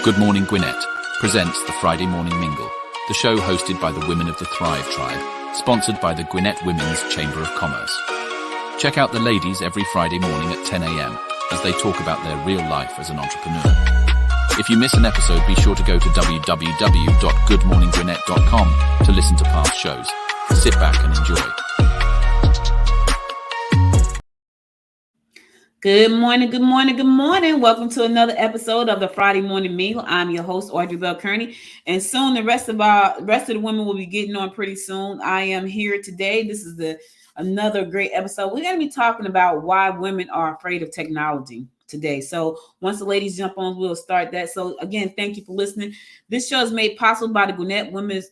Good Morning Gwinnett presents the Friday Morning Mingle, the show hosted by the women of the Thrive Tribe, sponsored by the Gwinnett Women's Chamber of Commerce. Check out the ladies every Friday morning at 10 a.m. as they talk about their real life as an entrepreneur. If you miss an episode, be sure to go to www.goodmorninggwinnett.com to listen to past shows. Sit back and enjoy. Good morning, good morning, good morning. Welcome to another episode of the Friday Morning Mingle. I'm your host, Audrey Bell Kearney, and soon the rest of the women will be getting on pretty soon. I am here today. This is another great episode. We're going to be talking about why women are afraid of technology today. So once the ladies jump on, we'll start that. So again, thank you for listening. This show is made possible by the Gwinnett Women's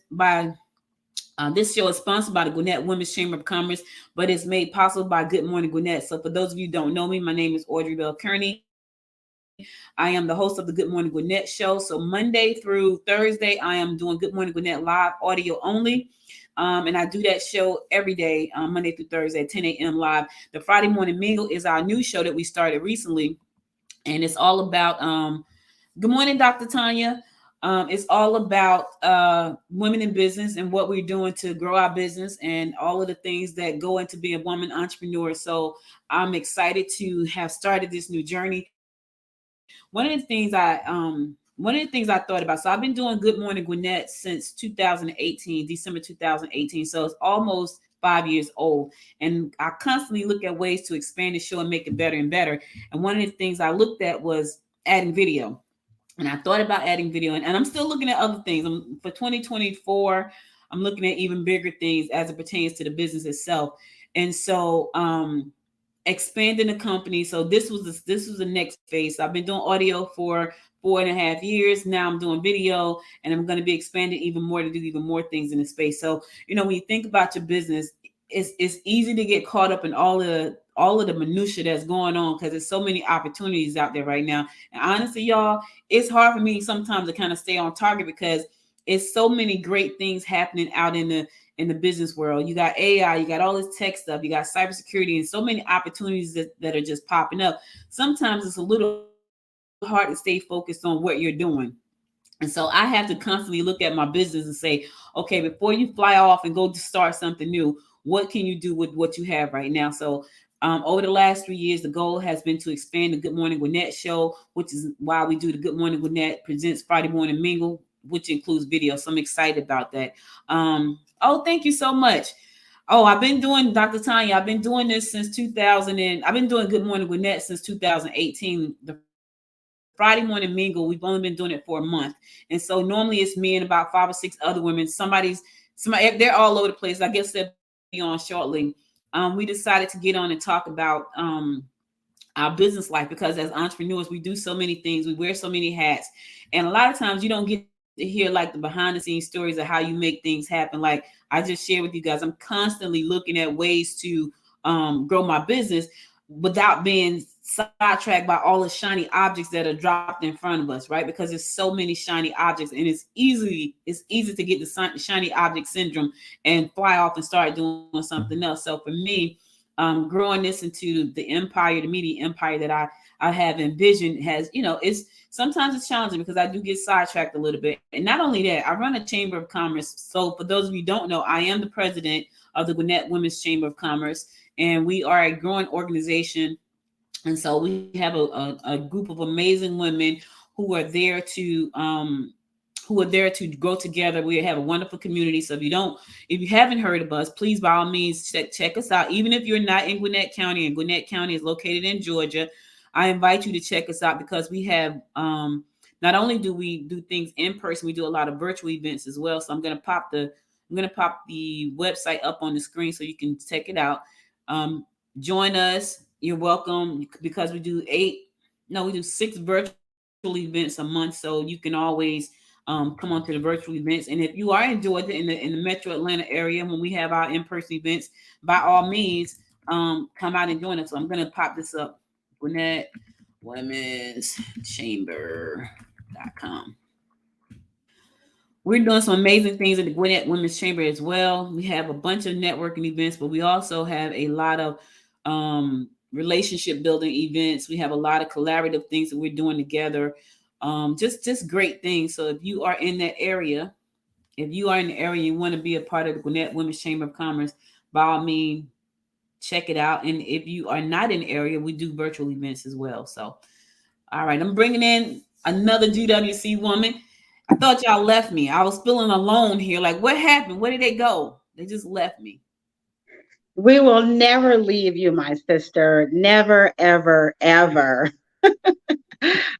this show is sponsored by the Gwinnett Women's Chamber of Commerce, but it's made possible by Good Morning Gwinnett. So for those of you who don't know me, my name is Audrey Bell Kearney. I am the host of the Good Morning Gwinnett show. So Monday through Thursday, I am doing Good Morning Gwinnett live audio only. And I do that show every day, Monday through Thursday at 10 a.m. live. The Friday Morning Mingle is our new show that we started recently. And it's all about, good morning, Dr. Tanya. It's all about women in business and what we're doing to grow our business and all of the things that go into being a woman entrepreneur. So I'm excited to have started this new journey. One of the things I thought about. So I've been doing Good Morning Gwinnett since 2018, December 2018. So it's almost 5 years old. And I constantly look at ways to expand the show and make it better and better. And one of the things I looked at was adding video. And I thought about adding video, and I'm still looking at other things. For 2024, I'm looking at even bigger things as it pertains to the business itself. And so expanding the company. So this was the next phase. So I've been doing audio for 4.5 years. Now I'm doing video, and I'm going to be expanding even more to do even more things in the space. So, when you think about your business, it's easy to get caught up in all of the minutia that's going on because there's so many opportunities out there right now. And honestly, y'all, it's hard for me sometimes to kind of stay on target because it's so many great things happening out in the business world. You got AI, you got all this tech stuff, you got cybersecurity, and so many opportunities that are just popping up. Sometimes it's a little hard to stay focused on what you're doing. And so I have to constantly look at my business and say, okay, before you fly off and go to start something new, what can you do with what you have right now? So over the last 3 years, the goal has been to expand the Good Morning Gwinnett show, which is why we do the Good Morning Gwinnett presents Friday Morning Mingle, which includes video. So I'm excited about that. Thank you so much. I've been doing, Dr. Tanya, I've been doing this since 2000, and I've been doing Good Morning Gwinnett since 2018. The Friday Morning Mingle, we've only been doing it for a month. And so normally it's me and about 5 or 6 other women. Somebody, they're all over the place. I guess they'll be on shortly. We decided to get on and talk about our business life because as entrepreneurs, we do so many things. We wear so many hats. And a lot of times you don't get to hear like the behind the scenes stories of how you make things happen. Like I just shared with you guys, I'm constantly looking at ways to grow my business without being sidetracked by all the shiny objects that are dropped in front of us, right? Because there's so many shiny objects, and it's easy to get the shiny object syndrome and fly off and start doing something else. So for me, growing this into the media empire that I have envisioned has, sometimes it's challenging because I do get sidetracked a little bit. And not only that, I run a chamber of commerce. So for those of you who don't know, I am the president of the Gwinnett Women's Chamber of Commerce, and we are a growing organization. And so we have a group of amazing women who are there to grow together. We have a wonderful community. So if you haven't heard of us, please by all means check us out. Even if you're not in Gwinnett County, and Gwinnett County is located in Georgia, I invite you to check us out because we have not only do we do things in person, we do a lot of virtual events as well. So I'm gonna pop the website up on the screen so you can check it out. Join us. You're welcome because we do 6 virtual events a month. So you can always come on to the virtual events. And if you are in Georgia in the Metro Atlanta area, when we have our in-person events, by all means, come out and join us. So I'm going to pop this up. Gwinnett Women's Chamber.com. We're doing some amazing things at the Gwinnett Women's Chamber as well. We have a bunch of networking events, but we also have a lot of relationship building events. We have a lot of collaborative things that we're doing together. Just great things. So if you are in that area, if you are in the area and you want to be a part of the Gwinnett Women's Chamber of Commerce, by all means, check it out. And if you are not in the area, we do virtual events as well. So, all right, I'm bringing in another GWC woman. I thought y'all left me. I was feeling alone here. Like, what happened? Where did they go? They just left me. We will never leave you, my sister. Never, ever, ever.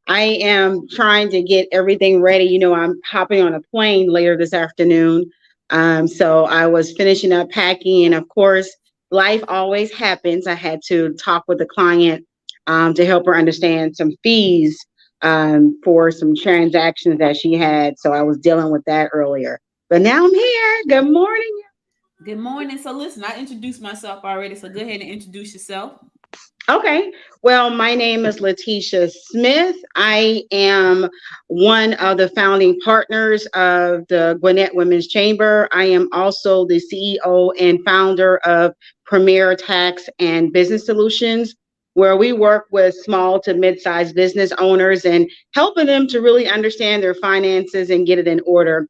I am trying to get everything ready. I'm hopping on a plane later this afternoon. So I was finishing up packing. And of course, life always happens. I had to talk with the client to help her understand some fees for some transactions that she had. So I was dealing with that earlier. But now I'm here. Good morning. Good morning. So listen, I introduced myself already. So go ahead and introduce yourself. Okay. Well, my name is Letitia Smith. I am one of the founding partners of the Gwinnett Women's Chamber. I am also the CEO and founder of Premier Tax and Business Solutions, where we work with small to mid-sized business owners and helping them to really understand their finances and get it in order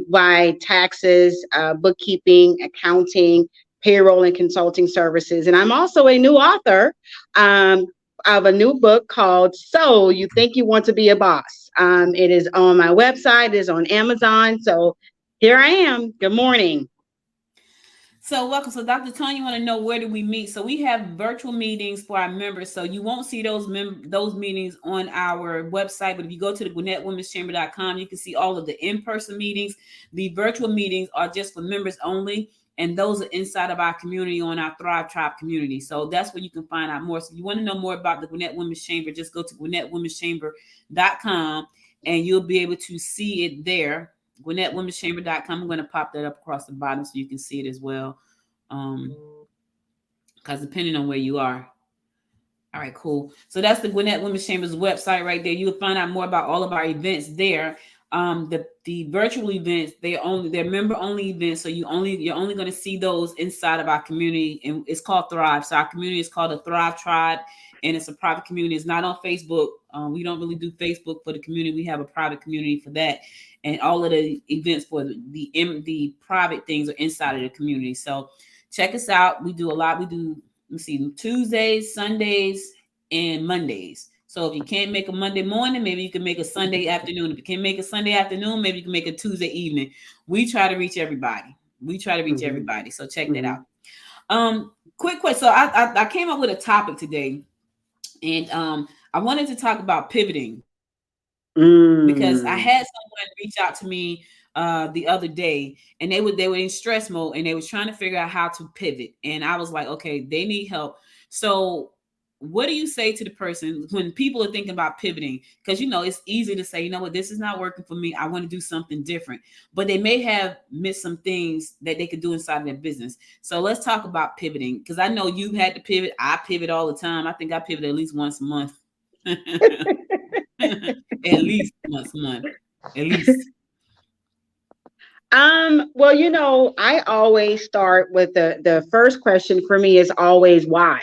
by taxes, bookkeeping, accounting, payroll and consulting services. And I'm also a new author um, of a new book called So You Think You Want to Be a Boss. It is on my website, it is on Amazon. So here I am. Good morning. So welcome. So Dr. Tony, you want to know where do we meet? So we have virtual meetings for our members. So you won't see those meetings on our website, but if you go to the GwinnettWomen'sChamber.com, you can see all of the in-person meetings. The virtual meetings are just for members only, and those are inside of our community on our Thrive Tribe community. So that's where you can find out more. So if you want to know more about the Gwinnett Women's Chamber, just go to GwinnettWomen'sChamber.com and you'll be able to see it there. GwinnettWomen'sChamber.com. I'm going to pop that up across the bottom so you can see it as well. Because depending on where you are. All right, cool. So that's the Gwinnett Women's Chamber's website right there. You'll find out more about all of our events there. The virtual events, they're member only events, so you're only going to see those inside of our community, and it's called Thrive. So our community is called the Thrive Tribe, and it's a private community. It's not on Facebook. We don't really do Facebook for the community. We have a private community for that, and all of the events for the private things are inside of the community. So check us out. We do a lot. We do, let's see, Tuesdays, Sundays, and Mondays. So if you can't make a Monday morning, maybe you can make a Sunday afternoon. If you can't make a Sunday afternoon, maybe you can make a Tuesday evening. We try to reach everybody. So check that out. Quick question. So I came up with a topic today, and I wanted to talk about pivoting because I had someone reach out to me the other day, and they were in stress mode, and they was trying to figure out how to pivot. And I was like, okay, they need help. So what do you say to the person when people are thinking about pivoting? Because, it's easy to say, you know what, this is not working for me. I want to do something different. But they may have missed some things that they could do inside of their business. So let's talk about pivoting, because I know you had to pivot. I pivot all the time. I think I pivot at least once a month. At least once a month. At least. Well, I always start with the first question for me is always why.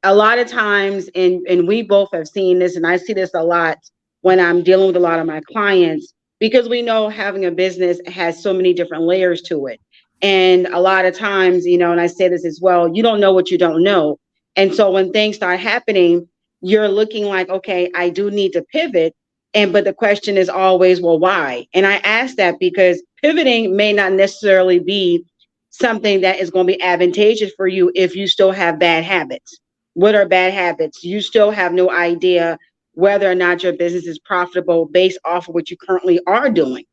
A lot of times, and we both have seen this, and I see this a lot when I'm dealing with a lot of my clients, because we know having a business has so many different layers to it. And a lot of times, and I say this as well, you don't know what you don't know. And so when things start happening, you're looking like, okay, I do need to pivot. But the question is always, well, why? And I ask that because pivoting may not necessarily be something that is going to be advantageous for you if you still have bad habits. What are bad habits? You still have no idea whether or not your business is profitable based off of what you currently are doing.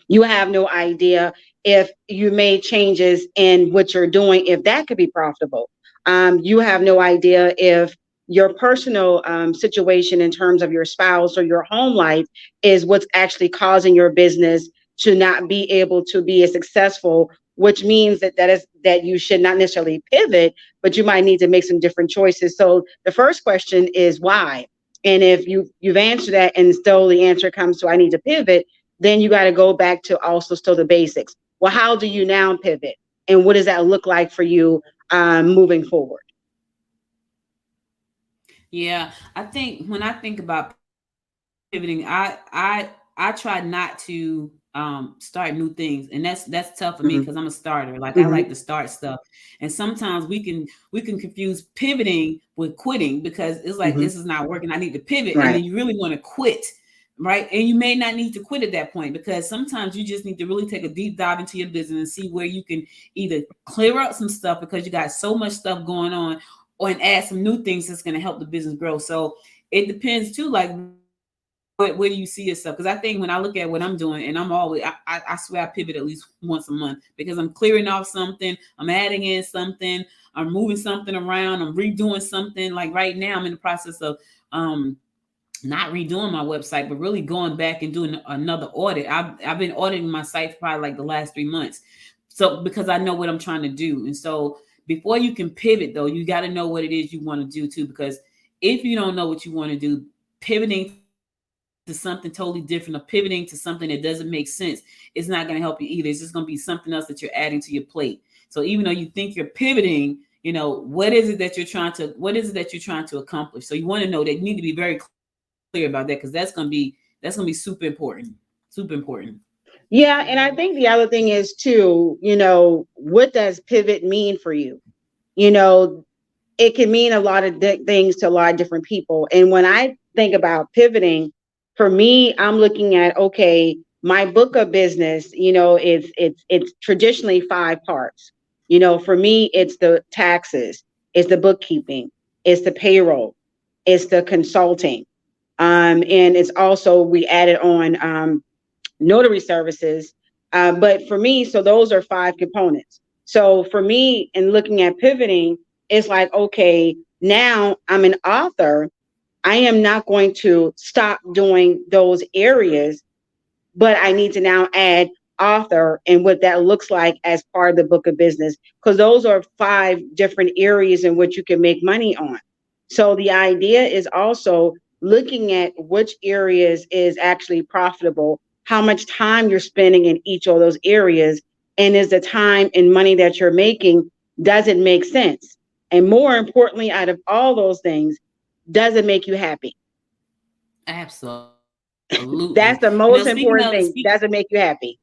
You have no idea if you made changes in what you're doing, if that could be profitable. You have no idea if your personal situation in terms of your spouse or your home life is what's actually causing your business to not be able to be as successful, which means that you should not necessarily pivot, but you might need to make some different choices. So the first question is why? And if you've answered that and still the answer comes to I need to pivot, then you got to go back to also still the basics. Well, how do you now pivot? And what does that look like for you moving forward? Yeah, I think when I think about pivoting, I try not to start new things, and that's tough for me Mm-hmm. because I'm a starter. Like I Mm-hmm. like to start stuff, and sometimes we can confuse pivoting with quitting because it's like Mm-hmm. this is not working. I need to pivot, and Right. then you really want to quit, right? And you may not need to quit at that point because sometimes you just need to really take a deep dive into your business and see where you can either clear up some stuff because you got so much stuff going on, or and add some new things that's going to help the business grow. So it depends too, like where do you see yourself? Because I think when I look at what I'm doing, and I'm always, I swear I pivot at least once a month because I'm clearing off something, I'm adding in something, I'm moving something around, I'm redoing something. Like right now, I'm in the process of not redoing my website, but really going back and doing another audit. I've been auditing my site for probably like the last 3 months. So because I know what I'm trying to do. And so before you can pivot though, you got to know what it is you want to do too. Because if you don't know what you want to do, pivoting to something totally different or pivoting to something that doesn't make sense, it's not going to help you either. It's just going to be something else that you're adding to your plate. So even though you think you're pivoting, what is it that you're trying to accomplish? So you want to know that you need to be very clear about that because that's gonna be super important. Super important. Yeah, and I think the other thing is too, what does pivot mean for you? You know, it can mean a lot of things to a lot of different people. And when I think about pivoting, for me, I'm looking at, okay, my book of business, it's traditionally 5 parts. For me, it's the taxes, it's the bookkeeping, it's the payroll, it's the consulting. And it's also we added on notary services. But for me, so those are 5 components. So for me, in looking at pivoting, it's like, okay, now I'm an author. I am not going to stop doing those areas, but I need to now add author and what that looks like as part of the book of business, because those are 5 different areas in which you can make money on. So the idea is also looking at which areas is actually profitable, how much time you're spending in each of those areas, and is the time and money that you're making, does it make sense? And more importantly, out of all those things, does it make you happy? Absolutely. That's the most Speaking of important thing. Does it make you happy?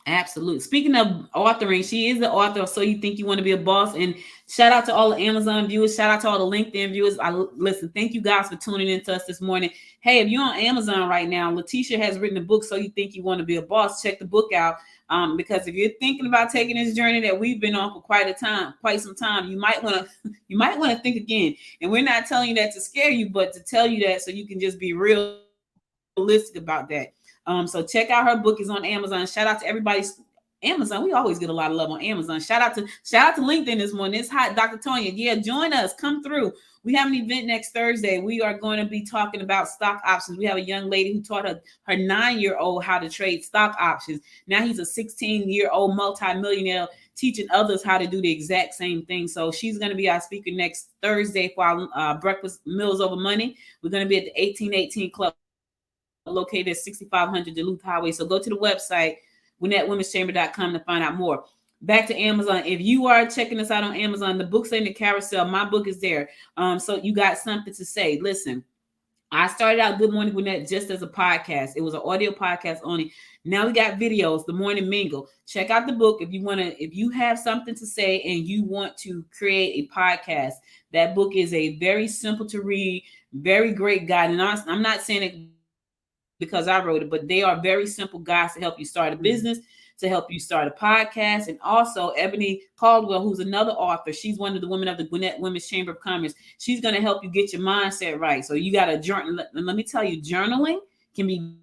absolutely. Speaking of authoring, she is the author of So You Think You Want to Be a Boss. And shout out to all the Amazon viewers. Shout out to all the LinkedIn viewers. Listen, thank you guys for tuning in to us this morning. Hey, if you're on Amazon right now, Letitia has written a book, So You Think You Want to Be a Boss. Check the book out. Because if you're thinking about taking this journey that we've been on for quite some time, you might want to think again. And we're not telling you that to scare you, but to tell you that so you can just be realistic about that. So check out her book is on Amazon. Shout out to everybody's Amazon. We always get a lot of love on Amazon. Shout out to LinkedIn this morning. It's hot, Dr. Tonya. Yeah, join us. Come through. We have an event next Thursday. We are going to be talking about stock options. We have a young lady who taught her 9-year-old how to trade stock options. Now he's a 16-year-old multimillionaire teaching others how to do the exact same thing. So she's going to be our speaker next Thursday for our breakfast meals over money. We're going to be at the 1818 Club located at 6500 Duluth Highway. So go to the website, GwinnettWomen'sChamber.com to find out more. Back to Amazon. If you are checking us out on Amazon, the book's in the carousel. My book is there. So you got something to say. Listen, I started out Good Morning Gwinnett just as a podcast. It was an audio podcast only. Now we got videos, The Morning Mingle. Check out the book if you have something to say and you want to create a podcast. That book is a very simple to read, very great guide. And I'm not saying it because I wrote it, but they are very simple guides to help you start a business, to help you start a podcast. And also Ebony Caldwell, who's another author. She's one of the women of the Gwinnett Women's Chamber of Commerce. She's going to help you get your mindset right. So you got to journal. Let me tell you, journaling can be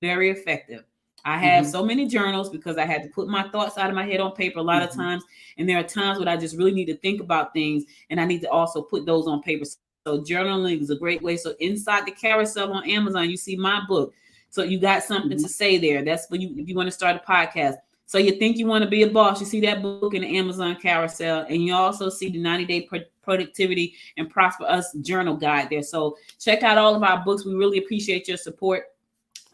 very effective. I have so many journals because I had to put my thoughts out of my head on paper a lot of times. And there are times when I just really need to think about things and I need to also put those on paper. So journaling is a great way. So inside the carousel on Amazon, you see my book. So you got something to say there. That's for you if you want to start a podcast. So you think you want to be a boss, you see that book in the Amazon carousel. And you also see the 90-day productivity and prosper us journal guide there. So check out all of our books. We really appreciate your support.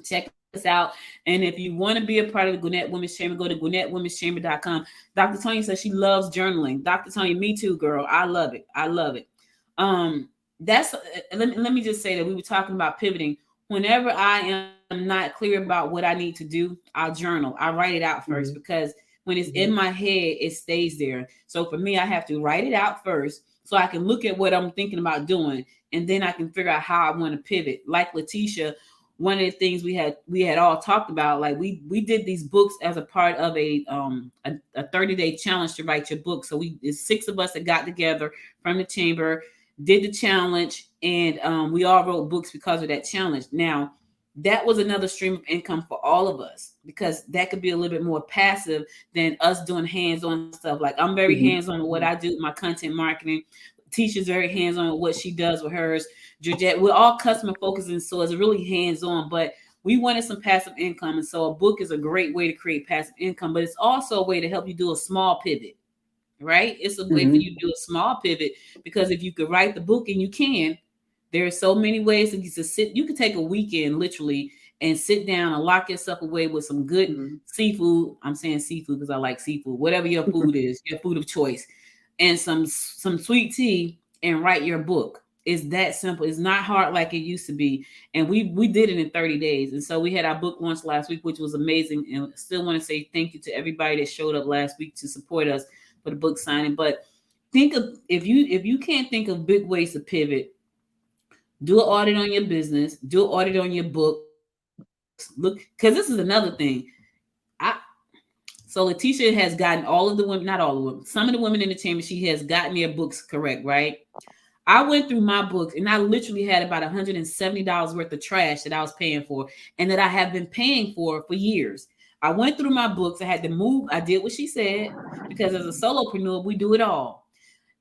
Check us out. And if you want to be a part of the Gwinnett Women's Chamber, go to GwinnettWomen'sChamber.com. Dr. Tonya says she loves journaling. Dr. Tonya, me too, girl. I love it. Let me just say that we were talking about pivoting. whenever I am not clear about what I need to do, I'll journal. I write it out first, Mhm. because when it's in Mhm. my head, it stays there. So for me, I have to write it out first so I can look at what I'm thinking about doing, and then I can figure out how I want to pivot. Like Letitia, one of the things we had all talked about, like we did these books as a part of a 30-day challenge to write your book. So it's 6 of us that got together from the chamber, did the challenge, and we all wrote books because of that challenge. Now, that was another stream of income for all of us, because that could be a little bit more passive than us doing hands-on stuff. Like, I'm very Mhm. hands-on with what I do, my content marketing. Tisha's very hands-on with what she does with hers. Georgette, we're all customer focused, and so it's really hands-on. But we wanted some passive income, and so a book is a great way to create passive income. But it's also a way to help you do a small pivot, right? It's a way for Mhm. you to do a small pivot, because if you could write the book, and you can, there are so many ways to sit. You could take a weekend literally and sit down and lock yourself away with some good Mhm. seafood. I'm saying seafood because I like seafood. Whatever your food is, your food of choice, and some sweet tea, and write your book. It's that simple. It's not hard like it used to be. And we did it in 30 days. And so we had our book launch last week, which was amazing. And still want to say thank you to everybody that showed up last week to support us for the book signing. But think of, if you can't think of big ways to pivot, do an audit on your business, do an audit on your books. Look, because this is another thing. I so Letitia has gotten all of the women, not all of the women, some of the women in the chamber, she has gotten their books correct, right? I went through my books, and I literally had about $170 worth of trash that I was paying for, and that I have been paying for years. I went through my books. I had to move. I did what she said, because as a solopreneur, we do it all.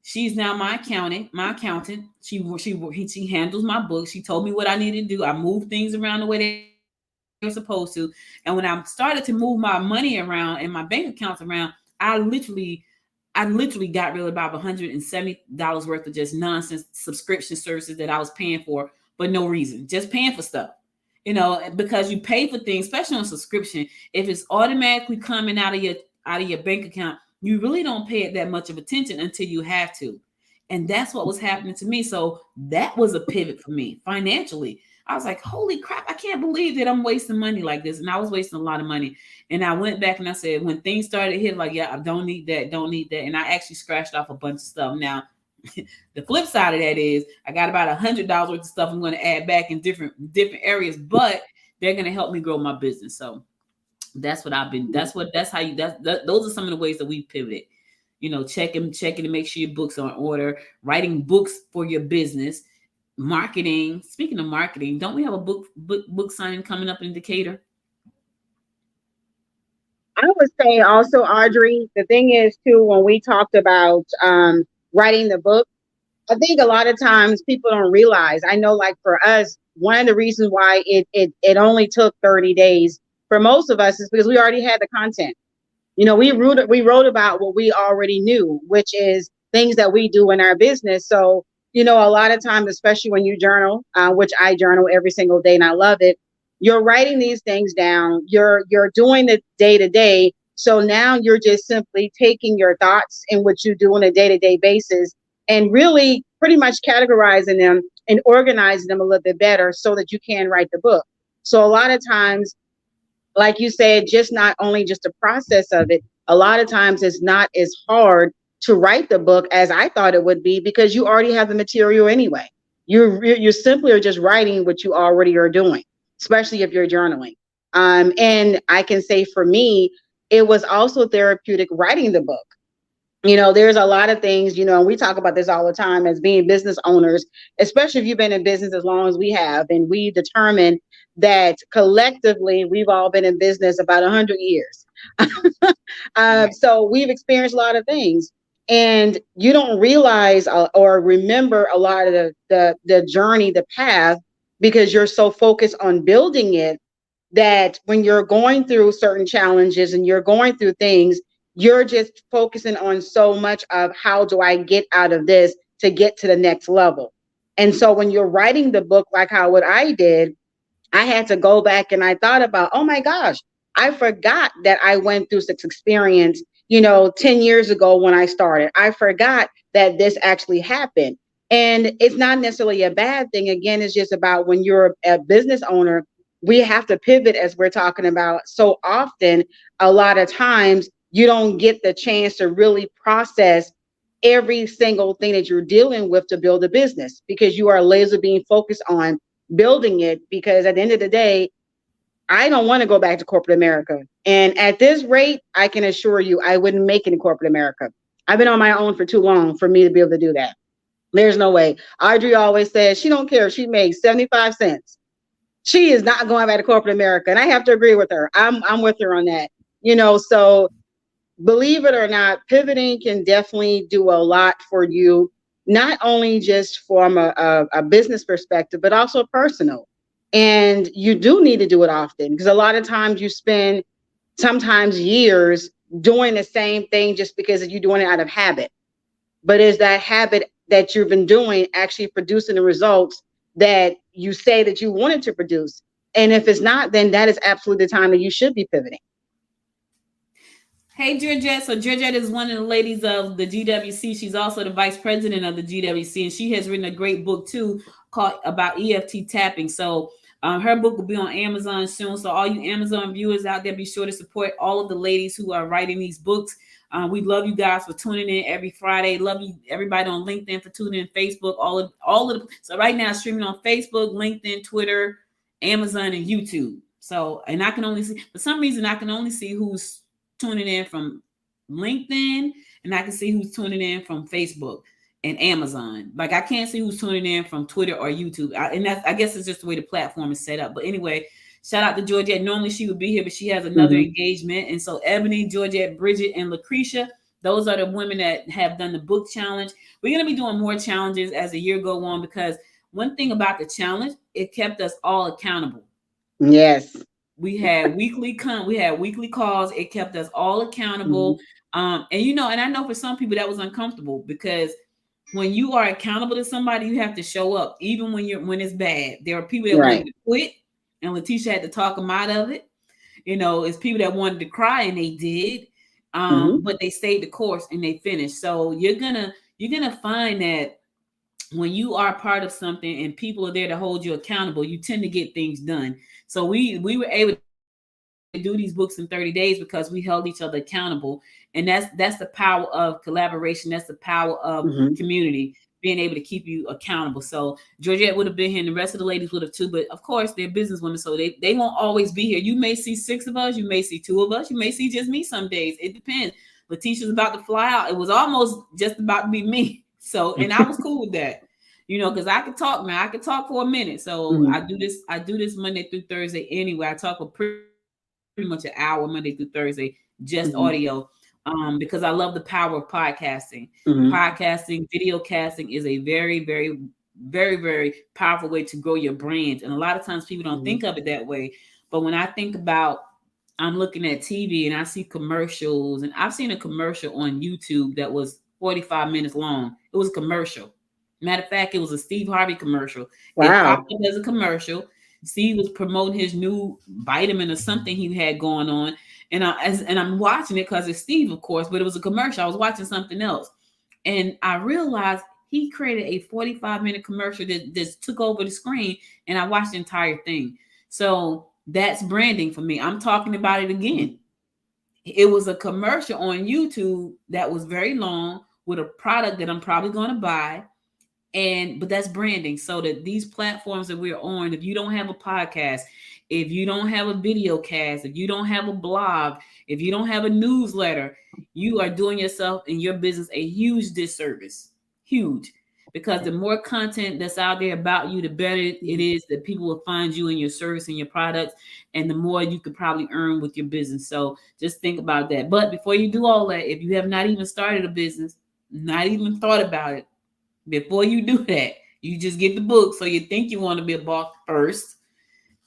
She's now my accountant. She handles my books. She told me what I needed to do. I moved things around the way they were supposed to. And when I started to move my money around and my bank accounts around, I literally I literally got rid of about $170 worth of just nonsense subscription services that I was paying for no reason, just paying for stuff. Because you pay for things, especially on subscription, if it's automatically coming out of your bank account, you really don't pay it that much of attention until you have to. And that's what was happening to me. So that was a pivot for me financially. I was like, holy crap, I can't believe that I'm wasting money like this. And I was wasting a lot of money. And I went back and I said, when things started hitting, like, yeah, I don't need that, don't need that. And I actually scratched off a bunch of stuff. Now, the flip side of that is I got about $100 worth of stuff I'm going to add back in different areas, but they're going to help me grow my business. So that's what I've been. That's how you. Those are some of the ways that we pivoted. Checking to make sure your books are in order. Writing books for your business. Marketing. Speaking of marketing, don't we have a book signing coming up in Decatur? I would say also, Audrey, the thing is too, when we talked about writing the book, I think a lot of times people don't realize. I know, like for us, one of the reasons why it only took 30 days for most of us is because we already had the content. We wrote about what we already knew, which is things that we do in our business. So, a lot of times, especially when you journal, which I journal every single day and I love it, you're writing these things down. You're doing it day to day. So now you're just simply taking your thoughts and what you do on a day-to-day basis and really pretty much categorizing them and organizing them a little bit better so that you can write the book. So a lot of times, like you said, just not only just the process of it, a lot of times it's not as hard to write the book as I thought it would be because you already have the material anyway. You simply are just writing what you already are doing, especially if you're journaling. And I can say for me, it was also therapeutic writing the book. There's a lot of things, and we talk about this all the time as being business owners, especially if you've been in business as long as we have, and we determine that collectively we've all been in business about 100 years. Right. So we've experienced a lot of things, and you don't realize or remember a lot of the journey, the path, because you're so focused on building it that when you're going through certain challenges and you're going through things, you're just focusing on so much of how do I get out of this to get to the next level. And so when you're writing the book, like how what I did, I had to go back and I thought about, oh my gosh, I forgot that I went through this experience, 10 years ago when I started. I forgot that this actually happened. And it's not necessarily a bad thing. Again, it's just about when you're a business owner, we have to pivot, as we're talking about so often. A lot of times you don't get the chance to really process every single thing that you're dealing with to build a business, because you are laser being focused on building it. Because at the end of the day, I don't want to go back to corporate America. And at this rate, I can assure you I wouldn't make it in corporate America. I've been on my own for too long for me to be able to do that. There's no way. Audrey always says she don't care if she makes 75 cents. She is not going back to corporate America. And I have to agree with her. I'm with her on that. So believe it or not, pivoting can definitely do a lot for you, not only just from a business perspective, but also personal. And you do need to do it often, because a lot of times you spend sometimes years doing the same thing just because you're doing it out of habit. But is that habit that you've been doing actually producing the results that you say that you wanted to produce? And if it's not, then that is absolutely the time that you should be pivoting. Hey, Georgette. So Georgette is one of the ladies of the GWC. She's also the vice president of the GWC, and she has written a great book too called about EFT tapping. So her book will be on Amazon soon. So all you Amazon viewers out there, be sure to support all of the ladies who are writing these books. We love you guys for tuning in every Friday. Love you, everybody on LinkedIn, for tuning in, Facebook, all of the. So right now, streaming on Facebook, LinkedIn, Twitter, Amazon, and YouTube. So, and I can only see, for some reason, I can only see who's tuning in from LinkedIn, and I can see who's tuning in from Facebook and Amazon. Like I can't see who's tuning in from Twitter or YouTube. And that's, I guess it's just the way the platform is set up. But anyway, shout out to Georgette. Normally she would be here, but she has another engagement. And so Ebony, Georgette, Bridget, and Lucretia, those are the women that have done the book challenge. We're going to be doing more challenges as the year go on, because one thing about the challenge, it kept us all accountable. Yes. We had weekly calls. It kept us all accountable. And I know for some people that was uncomfortable, because when you are accountable to somebody, you have to show up, even when it's bad. There are people that wanted to quit, and Letitia had to talk them out of it. It's people that wanted to cry, and they did, but they stayed the course and they finished. So you're gonna find that when you are part of something and people are there to hold you accountable, you tend to get things done. So we were able to do these books in 30 days because we held each other accountable. And that's the power of collaboration. That's the power of community, being able to keep you accountable. So Georgette would have been here, and the rest of the ladies would have too. But of course, they're business women, so they won't always be here. You may see 6 of us, you may see 2 of us, you may see just me some days. It depends. Letitia's about to fly out. It was almost just about to be me. So, and I was cool with that. Because I could talk now. I could talk for a minute. So I do this Monday through Thursday anyway. I talk for pretty much an hour Monday through Thursday, just audio, because I love the power of podcasting. Podcasting, video casting is a very, very, very, very powerful way to grow your brand. And a lot of times people don't think of it that way. But when I think about, I'm looking at TV and I see commercials, and I've seen a commercial on YouTube that was 45 minutes long. It was a commercial. Matter of fact, it was a Steve Harvey commercial. Wow. It popped up as a commercial. Steve was promoting his new vitamin or something he had going on. And I'm watching it because it's Steve, of course, but it was a commercial. I was watching something else. And I realized he created a 45-minute commercial that just took over the screen, and I watched the entire thing. So that's branding for me. I'm talking about it again. It was a commercial on YouTube that was very long with a product that I'm probably going to buy. But that's branding. So that these platforms that we're on, if you don't have a podcast, if you don't have a video cast, if you don't have a blog, if you don't have a newsletter, you are doing yourself and your business a huge disservice. Huge. Because the more content that's out there about you, the better it is that people will find you and your service and your products, and the more you could probably earn with your business. So just think about that. But before you do all that, if you have not even started a business, not even thought about it, before you do that, you just get the book. So you think you want to be a boss first.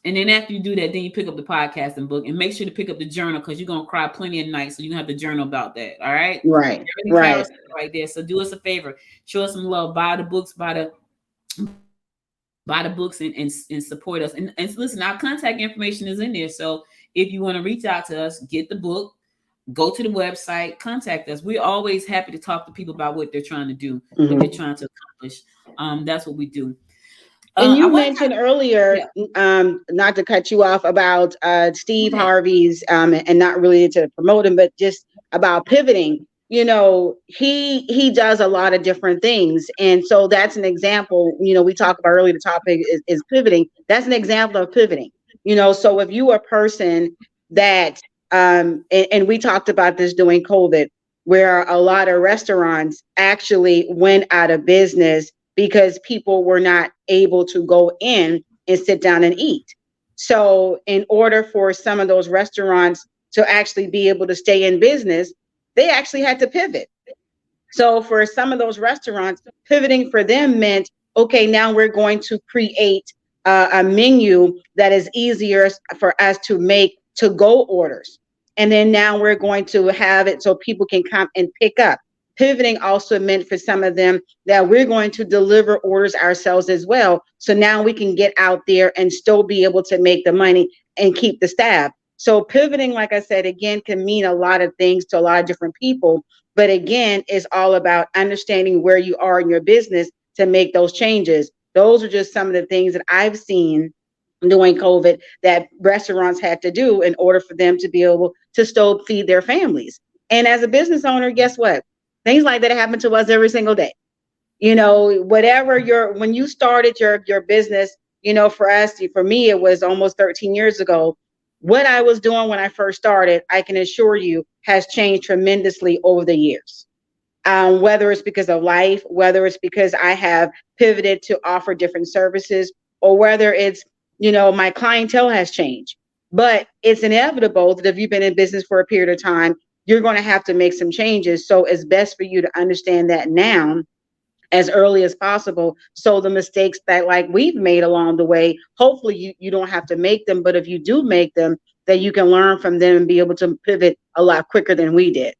And then after you do that, then you pick up the podcasting book, and make sure to pick up the journal, because you're going to cry plenty of nights. So you're going to have the journal about that. All right. Right. Right there. So do us a favor. Show us some love. Buy the books, buy the books and support us. And listen, our contact information is in there. So if you want to reach out to us, get the book. go to the website, contact us. We're always happy to talk to people about what they're trying to do, what they're trying to accomplish. That's what we do. And I you want mentioned to, earlier, yeah, not to cut you off, about go Steve ahead. Harvey's, and not really to promote him, but just about pivoting. He does a lot of different things, and so that's an example. We talked about earlier. The topic is pivoting. That's an example of pivoting. So if you are a person that, and we talked about this during COVID, where a lot of restaurants actually went out of business because people were not able to go in and sit down and eat. So, in order for some of those restaurants to actually be able to stay in business, they actually had to pivot. So, for some of those restaurants, pivoting for them meant, okay, now we're going to create a menu that is easier for us to make to go orders. And then now we're going to have it so people can come and pick up. Pivoting also meant for some of them that we're going to deliver orders ourselves as well. So now we can get out there and still be able to make the money and keep the staff. So pivoting, like I said, again, can mean a lot of things to a lot of different people. But again, it's all about understanding where you are in your business to make those changes. Those are just some of the things that I've seen during COVID that restaurants had to do in order for them to be able to still feed their families. And as a business owner, guess what? Things like that happen to us every single day. Whatever when you started your business, for me, it was almost 13 years ago. What I was doing when I first started, I can assure you, has changed tremendously over the years. Whether it's because of life, whether it's because I have pivoted to offer different services, or whether it's, my clientele has changed. But it's inevitable that if you've been in business for a period of time, you're going to have to make some changes. So it's best for you to understand that now as early as possible. So the mistakes that like we've made along the way, hopefully you don't have to make them. But if you do make them, that you can learn from them and be able to pivot a lot quicker than we did.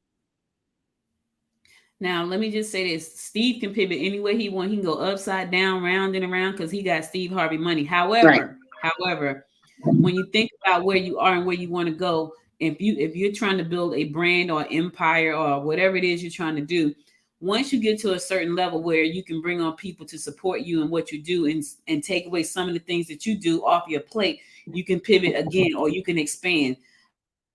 Now, let me just say this. Steve can pivot any way he wants. He can go upside down, round and around because he got Steve Harvey money. Right. However, when you think about where you are and where you want to go, if you're trying to build a brand or empire or whatever it is you're trying to do, once you get to a certain level where you can bring on people to support you in what you do and take away some of the things that you do off your plate, you can pivot again or you can expand.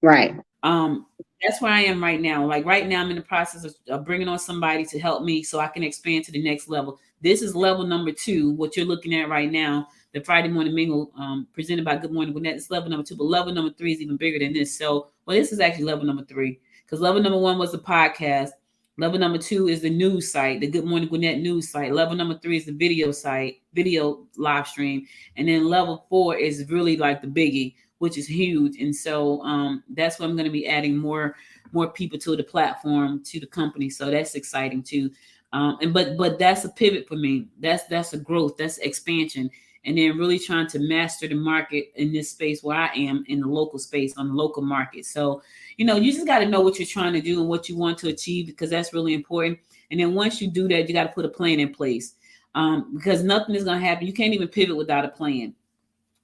Right. That's where I am right now. Like right now, I'm in the process of bringing on somebody to help me so I can expand to the next level. This is level number 2, what you're looking at right now, the Friday Morning Mingle presented by Good Morning Gwinnett. It's level number 2, but level number 3 is even bigger than this. So, well, this is actually level number 3 because level number 1 was the podcast. Level number 2 is the news site, the Good Morning Gwinnett news site. Level number 3 is the video site, video live stream. And then level 4 is really like the biggie, which is huge. And so that's where I'm going to be adding more people to the platform, to the company. So that's exciting too. But that's a pivot for me. That's a growth, that's expansion. And then really trying to master the market in this space where I am in the local space on the local market. So, you just got to know what you're trying to do and what you want to achieve, because that's really important. And then once you do that, you got to put a plan in place because nothing is going to happen. You can't even pivot without a plan.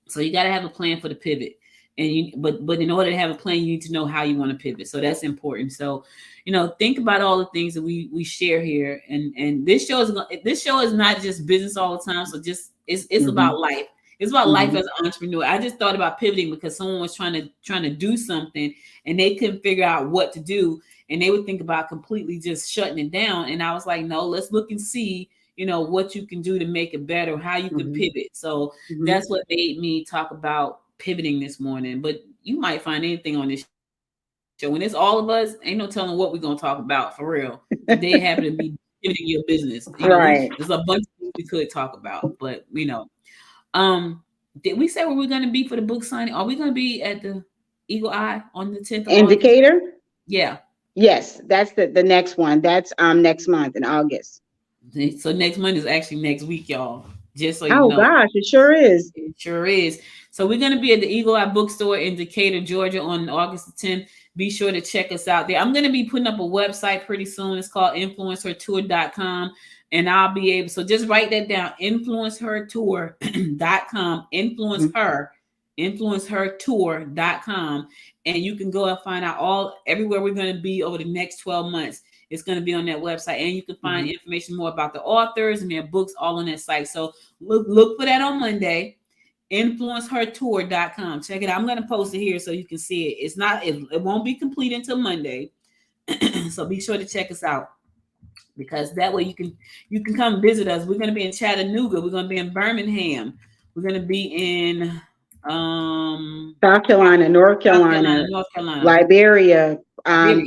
So you got to have a plan for the pivot. But in order to have a plan, you need to know how you want to pivot. So that's important. So, think about all the things that we share here. And this show is not just business all the time. So just it's about life. It's about life as an entrepreneur. I just thought about pivoting because someone was trying to do something and they couldn't figure out what to do. And they would think about completely just shutting it down. And I was like, no, let's look and see, what you can do to make it better, how you can pivot. So that's what made me talk about pivoting this morning. But you might find anything on this show. When it's all of us, ain't no telling what we're going to talk about for real. Today happen to be pivoting your business. Right. There's a bunch of things we could talk about, but did we say where we're going to be for the book signing? Are we going to be at the Eagle Eye on the 10th of Indicator? August? Yeah. Yes, that's the next one. That's next month in August. So next month is actually next week, y'all. Just so you know. Oh gosh, it sure is. It sure is. So we're going to be at the Eagle Eye Bookstore in Decatur, Georgia on August the 10th. Be sure to check us out there. I'm going to be putting up a website pretty soon. It's called influencertour.com. And I'll be able, so just write that down, influencertour.com, influence her, influencehertour.com, and you can go and find out everywhere we're going to be over the next 12 months. It's going to be on that website, and you can find information more about the authors and their books all on that site. So look for that on Monday. Influencehertour.com. Check it out. I'm going to post it here so you can see it. It won't be complete until Monday. So be sure to check us out, because that way you can come visit us. We're going to be in Chattanooga. We're going to be in Birmingham. We're going to be in South Carolina, North Carolina, Liberia,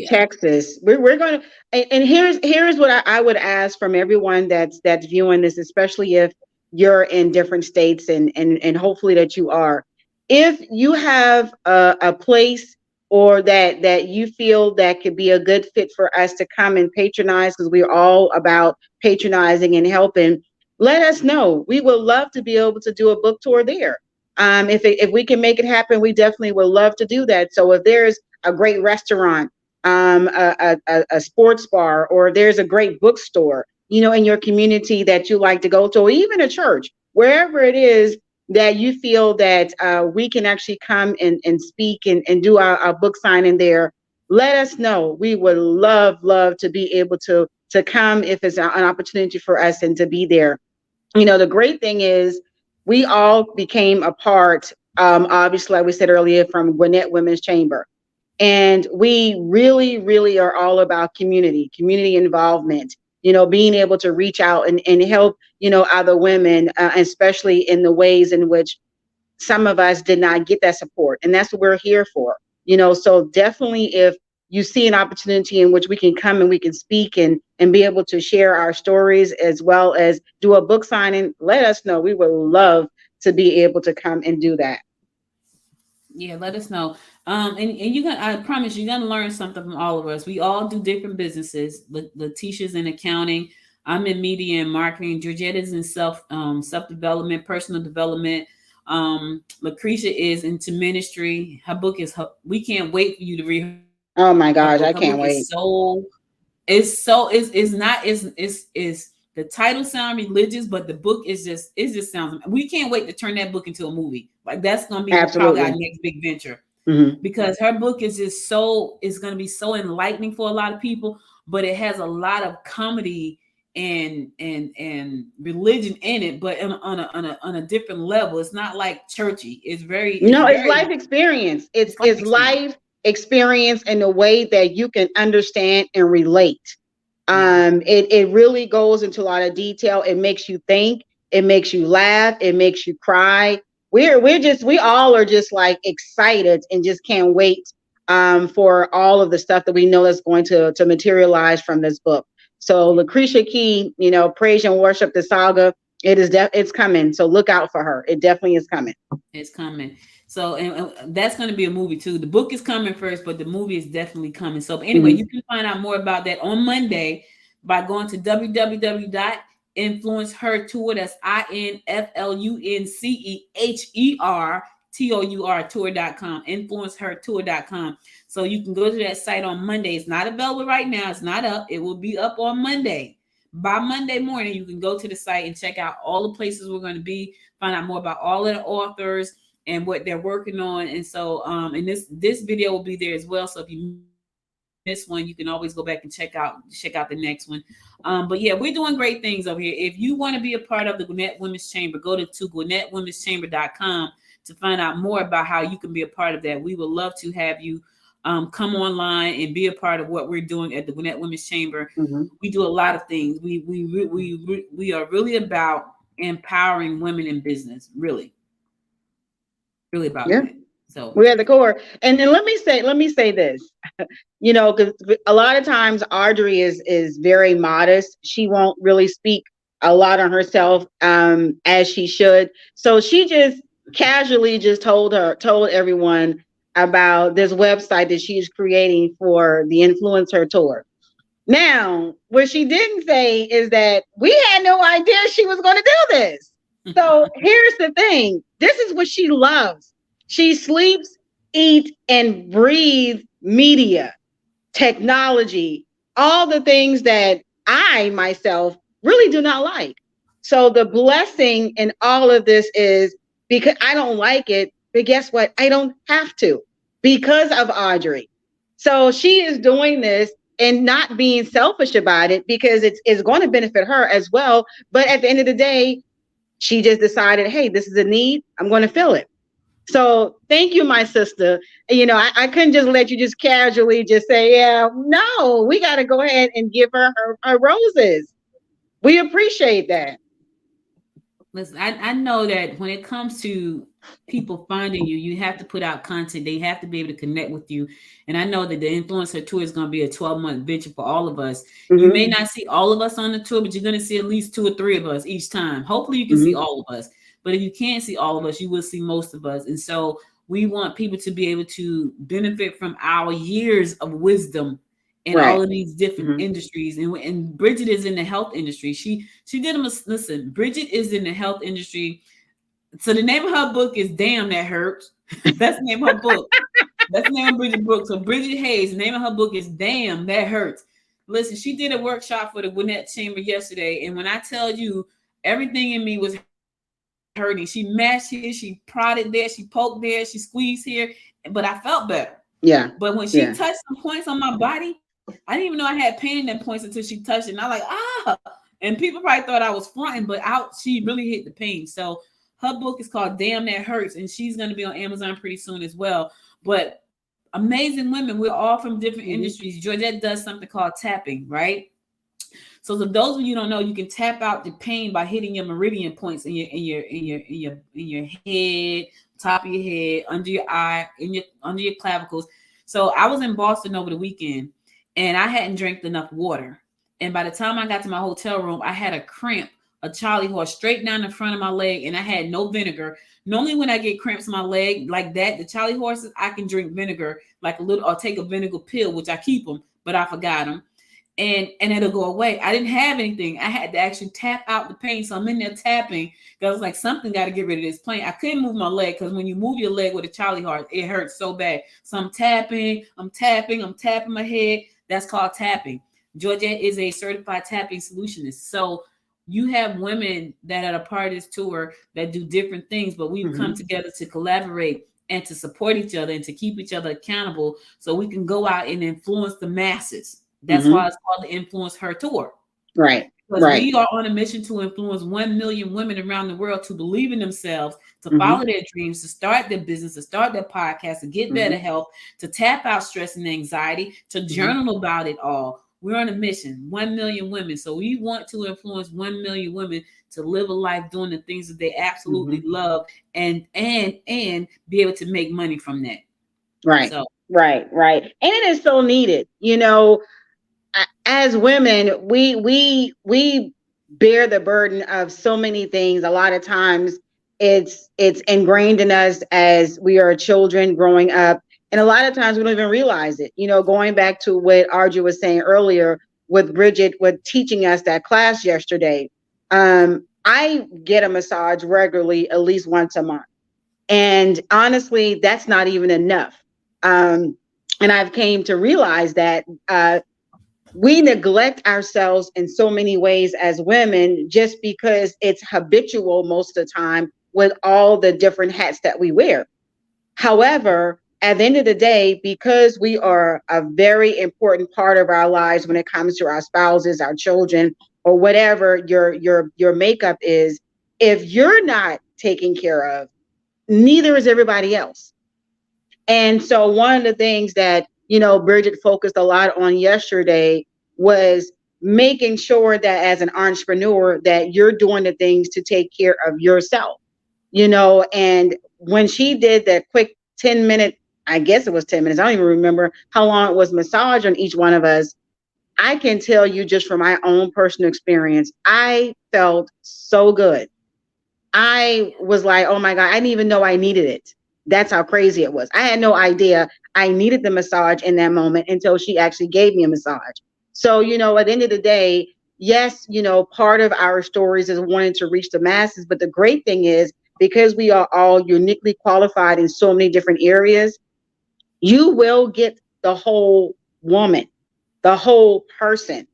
Texas. We're going to, and here's what I would ask from everyone that's viewing this, especially if you're in different states, and hopefully that you are. If you have a place or that you feel that could be a good fit for us to come and patronize, because we're all about patronizing and helping, let us know. We would love to be able to do a book tour there. If we can make it happen, we definitely would love to do that. So if there's a great restaurant, a sports bar, or there's a great bookstore, in your community that you like to go to, or even a church, wherever it is that you feel that we can actually come and speak and do our book signing there, let us know. We would love to be able to come if it's an opportunity for us and to be there. The great thing is we all became a part, obviously, like we said earlier, from Gwinnett Women's Chamber. And we really, really are all about community involvement, being able to reach out and help, other women, especially in the ways in which some of us did not get that support. And that's what we're here for, so definitely if you see an opportunity in which we can come and we can speak and be able to share our stories as well as do a book signing, let us know. We would love to be able to come and do that. Yeah, let us know. And I promise you're gonna learn something from all of us. We all do different businesses. Letitia's in accounting. I'm in media and marketing. Georgetta's in self development, personal development. Lucretia is into ministry. Her book is we can't wait for you to read. Oh my gosh, I can't wait. The title sounds religious, but the book it just sounds. We can't wait to turn that book into a movie. Like that's gonna be probably our next big venture, because her book is just it's gonna be so enlightening for a lot of people. But it has a lot of comedy and religion in it, but on a different level. It's not like churchy. It's life experience. It's life experience in a way that you can understand and relate. It really goes into a lot of detail. It makes you think, it makes you laugh, it makes you cry. We all are just like excited and just can't wait for all of the stuff that we know that's going to materialize from this book. So Lucretia Key, Praise and Worship, the saga, it's coming. So look out for her. It definitely is coming. It's coming. So, and that's going to be a movie too. The book is coming first, but the movie is definitely coming. So anyway, you can find out more about that on Monday by going to www.influencehertour. That's INFLUNCEHER tour.com, influencehertour.com. So you can go to that site on Monday. It's not available right now. It's not up. It will be up on Monday. By Monday morning, you can go to the site and check out all the places we're going to be, find out more about all of the authors and what they're working on. And so, and this video will be there as well. So if you miss one, you can always go back and check out the next one. But yeah, we're doing great things over here. If you want to be a part of the Gwinnett Women's Chamber, go to GwinnettWomen'sChamber.com to find out more about how you can be a part of that. We would love to have you come online and be a part of what we're doing at the Gwinnett Women's Chamber. We do a lot of things. We are really about empowering women in business, really about that. So we're at the core. And then let me say this, because a lot of times Audrey is very modest. She won't really speak a lot on herself as she should. So she just casually just told everyone about this website that she's creating for the Influencer Tour. Now, what she didn't say is that we had no idea she was going to do this. So here's the thing. This is what she loves. She sleeps, eats, and breathes media, technology, all the things that I myself really do not like. So the blessing in all of this is, because I don't like it, But guess what? I don't have to because of Audrey. So she is doing this and not being selfish about it because it's going to benefit her as well. But at the end of the day, she just decided, hey, this is a need. I'm going to fill it. So thank you, my sister. I couldn't just let you just casually just say, yeah, no, we got to go ahead and give her roses. We appreciate that. Listen, I know that when it comes to people finding you, you have to put out content. They have to be able to connect with you. And I know that the influencer tour is going to be a 12-month venture for all of us. Mm-hmm. You may not see all of us on the tour, but you're going to see at least 2 or 3 of us each time. Hopefully you can see all of us. But if you can't see all of us, you will see most of us. And so we want people to be able to benefit from our years of wisdom in all of these different industries. And Bridget is in the health industry. She did them. Listen, Bridget is in the health industry. So the name of her book is Damn That Hurts. That's the name of her book. That's the name of Bridget's book. So Bridget Hayes, the name of her book is Damn That Hurts. Listen, she did a workshop for the Gwinnett Chamber yesterday. And when I tell you, everything in me was hurting. She mashed here, she prodded there, she poked there, she squeezed here, but I felt better. Yeah. But when she touched some points on my body, I didn't even know I had pain in them points until she touched it. And I like, and people probably thought I was fronting, but she really hit the pain. So her book is called Damn That Hurts, and she's going to be on Amazon pretty soon as well. But amazing women, we're all from different industries. Georgette does something called tapping, right? So for those of you who don't know, you can tap out the pain by hitting your meridian points in your head, top of your head, under your eye, under your clavicles. So I was in Boston over the weekend, and I hadn't drank enough water. And by the time I got to my hotel room, I had a cramp, a Charlie horse straight down the front of my leg, and I had no vinegar. Normally when I get cramps in my leg like that, the Charlie horses, I can drink vinegar like a little, or take a vinegar pill, which I keep them, but I forgot them. And it'll go away. I didn't have anything. I had to actually tap out the pain. So I'm in there tapping. Because I was like, something got to get rid of this pain. I couldn't move my leg because when you move your leg with a Charlie horse, it hurts so bad. So I'm tapping my head. That's called tapping. Georgette is a certified tapping solutionist. So you have women that are a part of this tour that do different things, but we've come together to collaborate and to support each other and to keep each other accountable so we can go out and influence the masses. That's why it's called the Influence Her Tour. Right. Because we are on a mission to influence 1 million women around the world to believe in themselves, to follow their dreams, to start their business, to start their podcast, to get better health, to tap out stress and anxiety, to journal about it all. We're on a mission, 1 million women. So we want to influence 1 million women to live a life doing the things that they absolutely love and be able to make money from that. Right. So. Right. And it is so needed. As women, we bear the burden of so many things. A lot of times it's ingrained in us as we are children growing up. And a lot of times we don't even realize it. Going back to what Audrey was saying earlier with Bridget, with teaching us that class yesterday, I get a massage regularly, at least once a month. And honestly, that's not even enough. And I've came to realize that we neglect ourselves in so many ways as women just because it's habitual most of the time with all the different hats that we wear. However, at the end of the day, because we are a very important part of our lives when it comes to our spouses, our children, or whatever your makeup is, if you're not taken care of, neither is everybody else. And so one of the things that Bridget focused a lot on yesterday was making sure that as an entrepreneur that you're doing the things to take care of yourself, and when she did that quick 10-minute, I guess it was 10 minutes, I don't even remember how long it was, massage on each one of us, I can tell you just from my own personal experience, I felt so good. I was like, oh my God, I didn't even know I needed it. That's how crazy it was. I had no idea I needed the massage in that moment until she actually gave me a massage. So, at the end of the day, yes, part of our stories is wanting to reach the masses. But the great thing is, because we are all uniquely qualified in so many different areas, you will get the whole woman, the whole person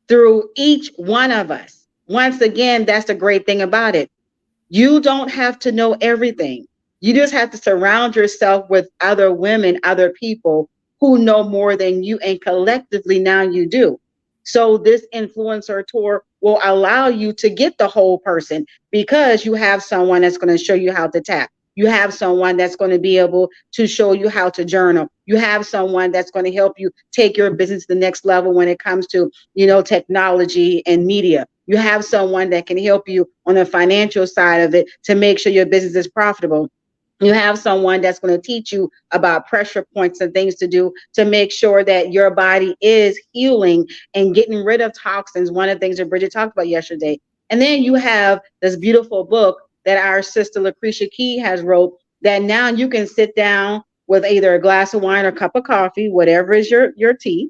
through each one of us. Once again, that's the great thing about it. You don't have to know everything. You just have to surround yourself with other women, other people who know more than you, and collectively now you do. So this influencer tour will allow you to get the whole person, because you have someone that's going to show you how to tap. You have someone that's going to be able to show you how to journal. You have someone that's going to help you take your business to the next level when it comes to, technology and media. You have someone that can help you on the financial side of it to make sure your business is profitable. You have someone that's going to teach you about pressure points and things to do to make sure that your body is healing and getting rid of toxins. One of the things that Bridget talked about yesterday. And then you have this beautiful book that our sister Lucretia Key has wrote, that now you can sit down with either a glass of wine or a cup of coffee, whatever is your tea,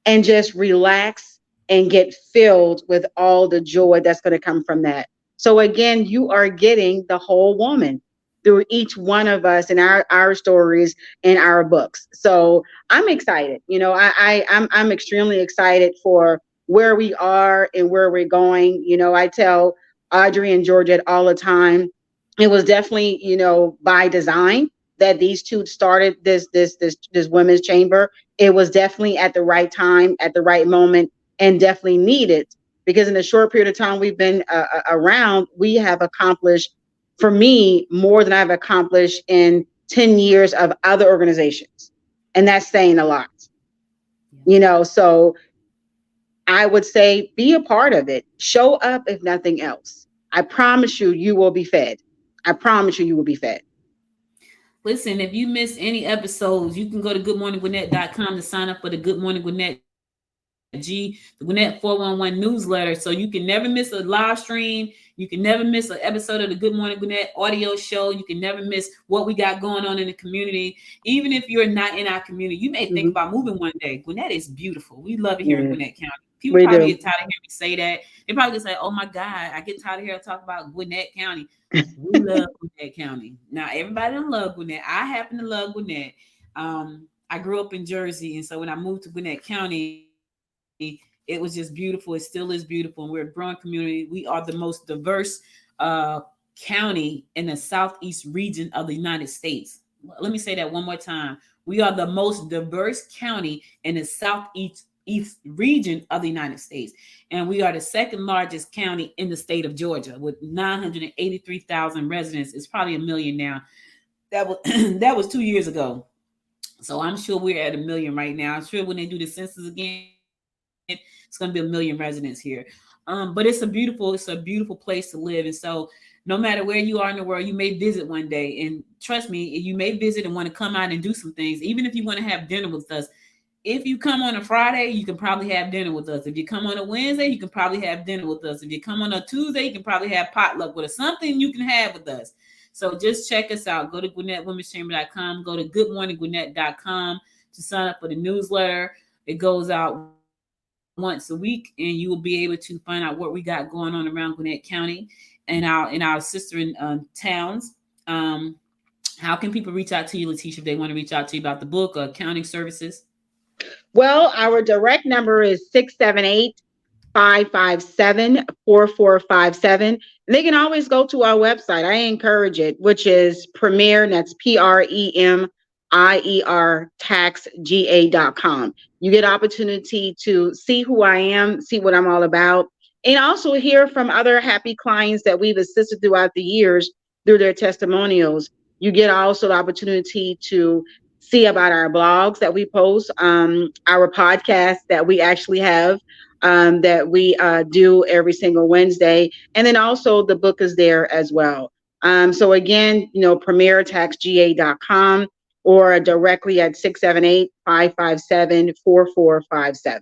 and just relax and get filled with all the joy that's going to come from that. So again, you are getting the whole woman through each one of us and our stories and our books. So I'm excited. I'm extremely excited for where we are and where we're going. I tell Audrey and Georgette all the time, it was definitely, by design that these two started this women's chamber. It was definitely at the right time, at the right moment, and definitely needed, because in the short period of time we've been around, we have accomplished, for me, more than I've accomplished in 10 years of other organizations. And that's saying a lot, so I would say be a part of it. Show up, if nothing else. I promise you, you will be fed. I promise you, you will be fed. Listen, if you miss any episodes, you can go to goodmorninggwinnett.com to sign up for the Good Morning Gwinnett the Gwinnett 411 newsletter. So you can never miss a live stream. You can never miss an episode of the Good Morning Gwinnett audio show. You can never miss what we got going on in the community. Even if you're not in our community, you may think about moving one day. Gwinnett is beautiful. We love it here in Gwinnett County. People probably get tired of hearing me say that. They probably say, oh my God, I get tired of hearing talk about Gwinnett County. We love Gwinnett County. Now, everybody don't love Gwinnett. I happen to love Gwinnett. I grew up in Jersey, and so when I moved to Gwinnett County, it was just beautiful. It still is beautiful, and we're a growing community. We are the most diverse county in the southeast region of the United States. Let me say that one more time. We are the most diverse county in the southeast region of the United States, and we are the second largest county in the state of Georgia with 983,000 residents. It's probably a million now. That was that was 2 years ago. So I'm sure we're at a million right now. I'm sure when they do the census again, it's going to be a million residents here. But it's a beautiful place to live. And so no matter where you are in the world, you may visit one day. And trust me, you may visit and want to come out and do some things. Even if you want to have dinner with us, if you come on a Friday, you can probably have dinner with us. If you come on a Wednesday, you can probably have dinner with us. If you come on a Tuesday, you can probably have potluck with us. Something you can have with us. So just check us out. Go to GwinnettWomen'sChamber.com. Go to GoodMorningGwinnett.com to sign up for the newsletter. It goes out once a week, and you will be able to find out what we got going on around Gwinnett County and our sister towns. How can people reach out to you, Letitia, if they want to reach out to you about the book or accounting services? Well, our direct number is 678-557-4457. And they can always go to our website. I encourage it, which is Premier, that's PREMIER taxga.com. You get opportunity to see who I am, see what I'm all about, and also hear from other happy clients that we've assisted throughout the years through their testimonials. You get also the opportunity to see about our blogs that we post, our podcast that we actually have, that we do every single Wednesday. And then also the book is there as well. So again, premiertaxga.com or directly at 678-557-4457.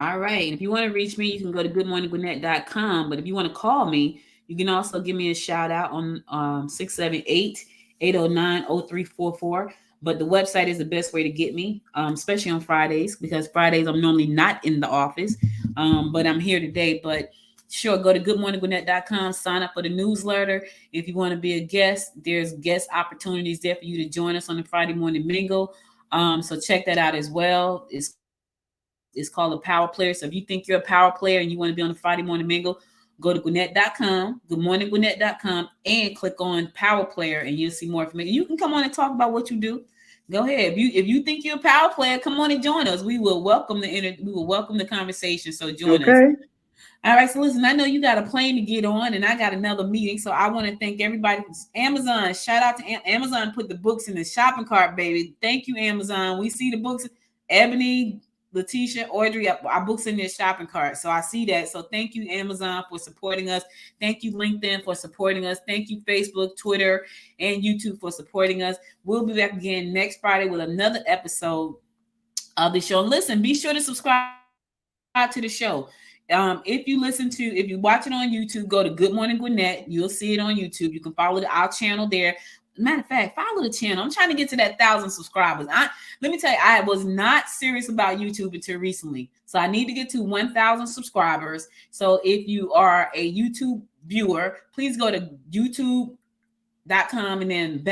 All right. And if you want to reach me, you can go to goodmorninggwinnett.com. But if you want to call me, you can also give me a shout out on 678-809-0344. But the website is the best way to get me, especially on Fridays, because Fridays I'm normally not in the office, but I'm here today. But sure, go to goodmorninggwinnett.com, sign up for the newsletter. If you want to be a guest, there's guest opportunities there for you to join us on the Friday Morning Mingle. So check that out as well. It's called a Power Player. So if you think you're a power player and you want to be on the Friday Morning Mingle, go to Gwinnett.com, goodmorninggwinnett.com, and click on Power Player, and you'll see more information. You can come on and talk about what you do. Go ahead. If you think you're a power player, come on and join us. We will welcome the conversation. So join us. All right, so listen, I know you got a plane to get on, and I got another meeting, so I want to thank everybody. Amazon, shout out to Amazon, put the books in the shopping cart, baby. Thank you, Amazon. We see the books. Ebony, Letitia, Audrey, our books in their shopping cart, so I see that. So thank you, Amazon, for supporting us. Thank you, LinkedIn, for supporting us. Thank you, Facebook, Twitter, and YouTube for supporting us. We'll be back again next Friday with another episode of the show. Listen, be sure to subscribe to the show. If you watch it on YouTube, go to Good Morning Gwinnett. You'll see it on YouTube. You can follow our channel there. Matter of fact, follow the channel. I'm trying to get to that 1,000 subscribers. Let me tell you, I was not serious about YouTube until recently. So I need to get to 1,000 subscribers. So if you are a YouTube viewer, please go to youtube.com and then /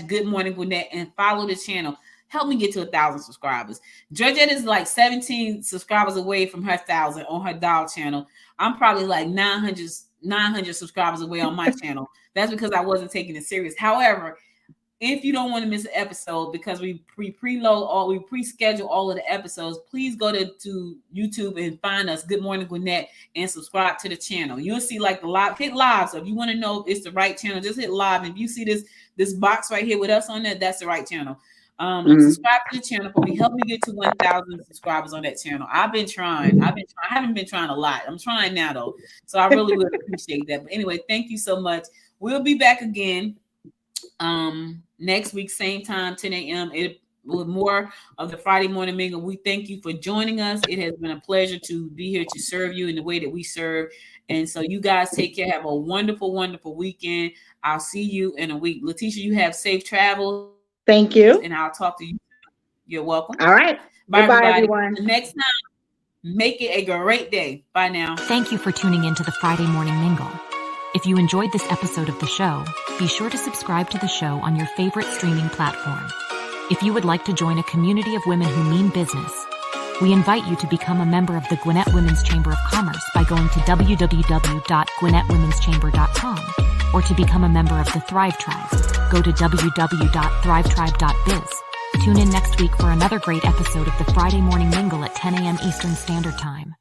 Good Morning Gwinnett and follow the channel. Help me get to 1,000 subscribers. Georgette is like 17 subscribers away from her 1,000 on her doll channel. I'm probably like 900 subscribers away on my channel. That's because I wasn't taking it serious. However, if you don't want to miss an episode, because we pre-schedule all of the episodes, please go to YouTube and find us, Good Morning Gwinnett, and subscribe to the channel. You'll see like the live, hit live. So if you want to know if it's the right channel, just hit live. If you see this box right here with us on there, that's the right channel. Subscribe to the channel for me. Help me get to 1,000 subscribers on that channel. I've been trying. I haven't been trying a lot. I'm trying now though. So I really would appreciate that. But anyway, thank you so much. We'll be back again next week, same time, 10 a.m. With more of the Friday Morning Mingle. We thank you for joining us. It has been a pleasure to be here to serve you in the way that we serve. And so you guys take care. Have a wonderful, wonderful weekend. I'll see you in a week. Letitia, you have safe travel. Thank you. And I'll talk to you. You're welcome. All right. Bye, everyone. The next time, make it a great day. Bye now. Thank you for tuning in to the Friday Morning Mingle. If you enjoyed this episode of the show, be sure to subscribe to the show on your favorite streaming platform. If you would like to join a community of women who mean business, we invite you to become a member of the Gwinnett Women's Chamber of Commerce by going to www.gwinnettwomen'schamber.com, or to become a member of the Thrive Tribe, go to www.thrivetribe.biz. Tune in next week for another great episode of the Friday Morning Mingle at 10 a.m. Eastern Standard Time.